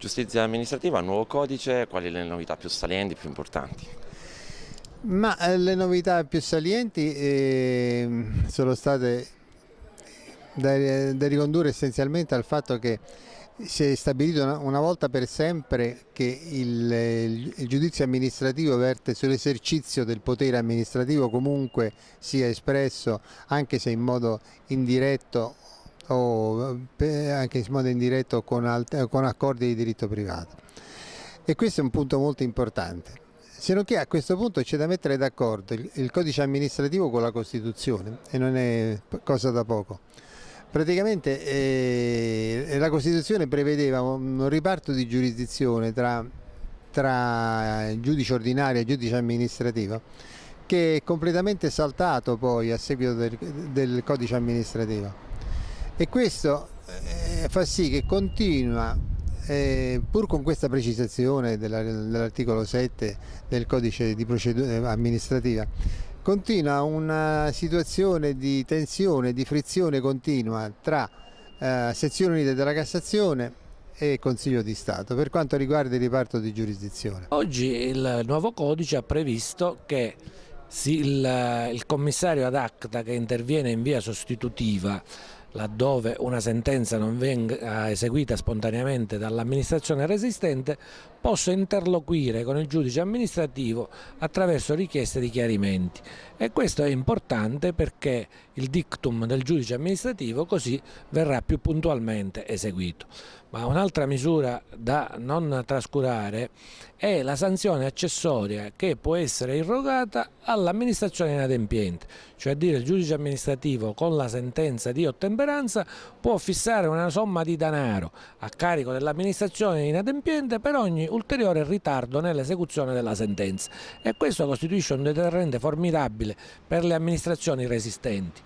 Giustizia amministrativa, nuovo codice, quali le novità più salienti, più importanti? Ma le novità più salienti sono state da ricondurre essenzialmente al fatto che si è stabilito una volta per sempre che il giudizio amministrativo verte sull'esercizio del potere amministrativo, comunque sia espresso anche se in modo indiretto con accordi di diritto privato. E questo è un punto molto importante. Se non che a questo punto c'è da mettere d'accordo il codice amministrativo con la Costituzione, e non è cosa da poco. Praticamente la Costituzione prevedeva un riparto di giurisdizione tra giudice ordinario e giudice amministrativo, che è completamente saltato poi a seguito del codice amministrativo. E questo fa sì che continua, pur con questa precisazione dell'articolo 7 del codice di procedura amministrativa, continua una situazione di tensione, di frizione continua tra sezioni unite della Cassazione e Consiglio di Stato per quanto riguarda il riparto di giurisdizione. Oggi il nuovo codice ha previsto che il commissario ad acta che interviene in via sostitutiva laddove una sentenza non venga eseguita spontaneamente dall'amministrazione resistente, possa interloquire con il giudice amministrativo attraverso richieste di chiarimenti. E questo è importante perché il dictum del giudice amministrativo così verrà più puntualmente eseguito. Ma un'altra misura da non trascurare è la sanzione accessoria che può essere irrogata all'amministrazione inadempiente, cioè a dire il giudice amministrativo con la sentenza di ottemperanza può fissare una somma di denaro a carico dell'amministrazione inadempiente per ogni ulteriore ritardo nell'esecuzione della sentenza, e questo costituisce un deterrente formidabile per le amministrazioni resistenti.